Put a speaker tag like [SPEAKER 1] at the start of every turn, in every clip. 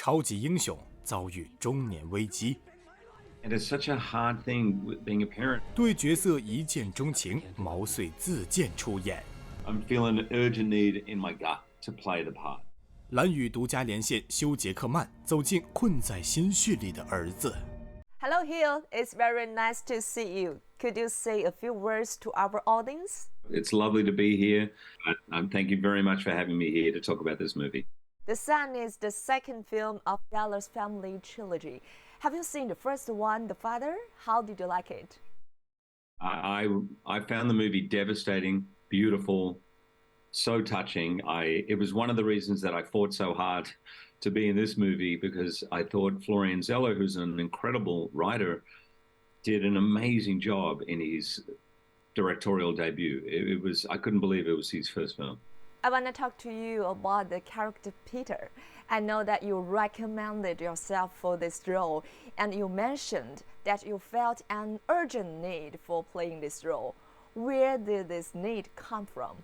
[SPEAKER 1] 超级英雄遭遇中年危机。
[SPEAKER 2] And it's such a hard thing being a parent.
[SPEAKER 1] 对角色一见钟情，毛遂自荐出演。
[SPEAKER 2] I'm feeling an urgent need in my gut to play the part.
[SPEAKER 1] 蓝羽独家连线休杰克曼走进困在心绪里的儿子。
[SPEAKER 3] Hello, Hill. It's very nice to see you. Could you say a few words to our audience?
[SPEAKER 2] It's lovely to be here. Thank you very much for having me here to talk about this movie.
[SPEAKER 3] The Son is the second film of Dallas family trilogy. Have you seen the first one, The Father? How did you like it?
[SPEAKER 2] I found the movie devastating, beautiful, so touching. It was one of the reasons that I fought so hard to be in this movie, because I thought Florian Zeller, who's an incredible writer, did an amazing job in his directorial debut. I couldn't believe it was his first film.
[SPEAKER 3] I want to talk to you about the character Peter. I know that you recommended yourself for this role, and you mentioned that you felt an urgent need for playing this role. Where did this need come from?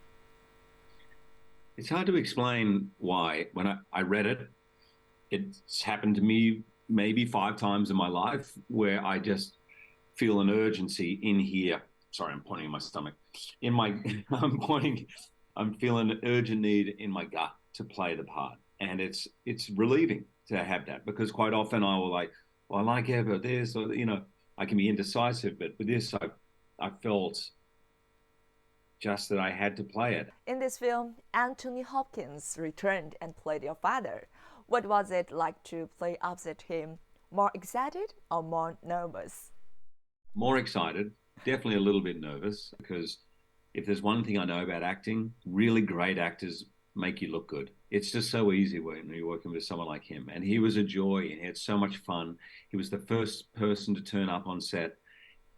[SPEAKER 2] It's hard to explain why. When I read it, it's happened to me maybe 5 times in my life where I just feel an urgency in here. Sorry, I'm pointing at my stomach. I'm feeling an urgent need in my gut to play the part. And it's relieving to have that, because quite often I will I like it, but this, or, I can be indecisive, but with this, I felt just that I had to play it.
[SPEAKER 3] In this film, Anthony Hopkins returned and played your father. What was it like to play opposite him? More excited or more nervous?
[SPEAKER 2] More excited, definitely a little bit nervous, because if there's one thing I know about acting, really great actors make you look good. It's just so easy when you're working with someone like him. And he was a joy, and he had so much fun. He was the first person to turn up on set.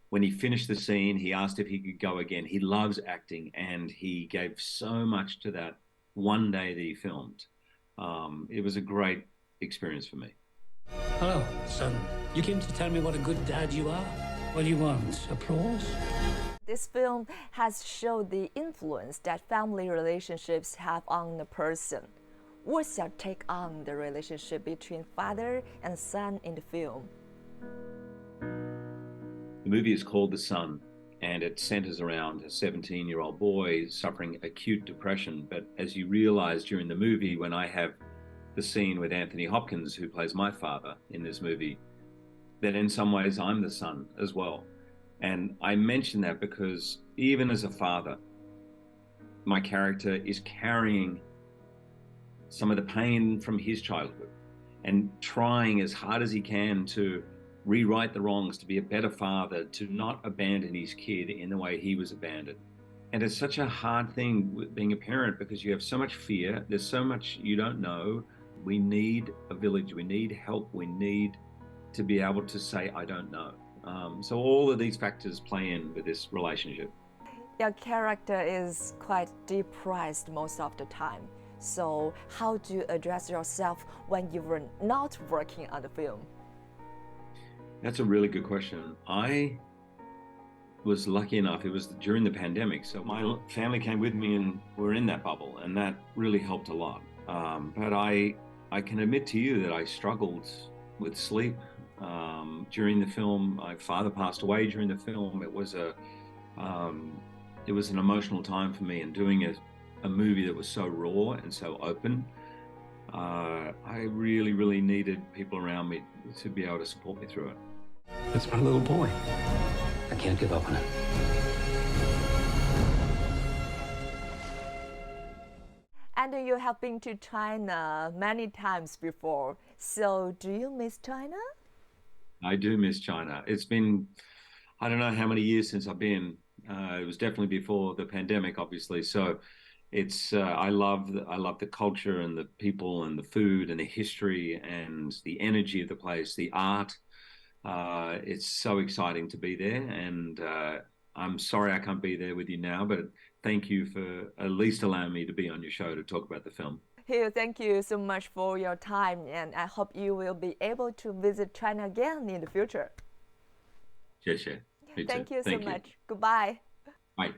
[SPEAKER 2] When he finished the scene, he asked if he could go again. He loves acting, and he gave so much to that one day that he filmed. It was a great experience for me.
[SPEAKER 4] Hello, son. You came to tell me what a good dad you are? What do you want? Applause?
[SPEAKER 3] This film has shown the influence that family relationships have on a person. What's your take on the relationship between father and son in the film?
[SPEAKER 2] The movie is called The Son, and it centers around a 17-year-old boy suffering acute depression. But as you realize during the movie, when I have the scene with Anthony Hopkins, who plays my father in this movie, that in some ways I'm the son as well. And I mention that because even as a father, my character is carrying some of the pain from his childhood and trying as hard as he can to rewrite the wrongs, to be a better father, to not abandon his kid in the way he was abandoned. And it's such a hard thing being a parent, because you have so much fear. There's so much you don't know. We need a village. We need help. We need to be able to say, I don't know. So all of these factors play in with this relationship.
[SPEAKER 3] Your character is quite depressed most of the time. So how do you address yourself when you were not working on the film?
[SPEAKER 2] That's a really good question. I was lucky enough, it was during the pandemic, so my family came with me and we're in that bubble, and that really helped a lot. But I can admit to you that I struggled with sleep during the film. My father passed away during the film. It was an emotional time for me, and doing a movie that was so raw and so open, I really, really needed people around me to be able to support me through it.
[SPEAKER 4] That's my little boy. I can't give up on him.
[SPEAKER 3] And you have been to China many times before. So do you miss China?
[SPEAKER 2] I do miss China. It's been, I don't know how many years since I've been. It was definitely before the pandemic, obviously. So it's I love the culture and the people and the food and the history and the energy of the place, the art. It's so exciting to be there, and I'm sorry I can't be there with you now, but thank you for at least allowing me to be on your show to talk about the film.
[SPEAKER 3] Hugh, thank you so much for your time, and I hope you will be able to visit China again in the future.
[SPEAKER 2] Sure.
[SPEAKER 3] Thank you so much. Goodbye.
[SPEAKER 2] Bye.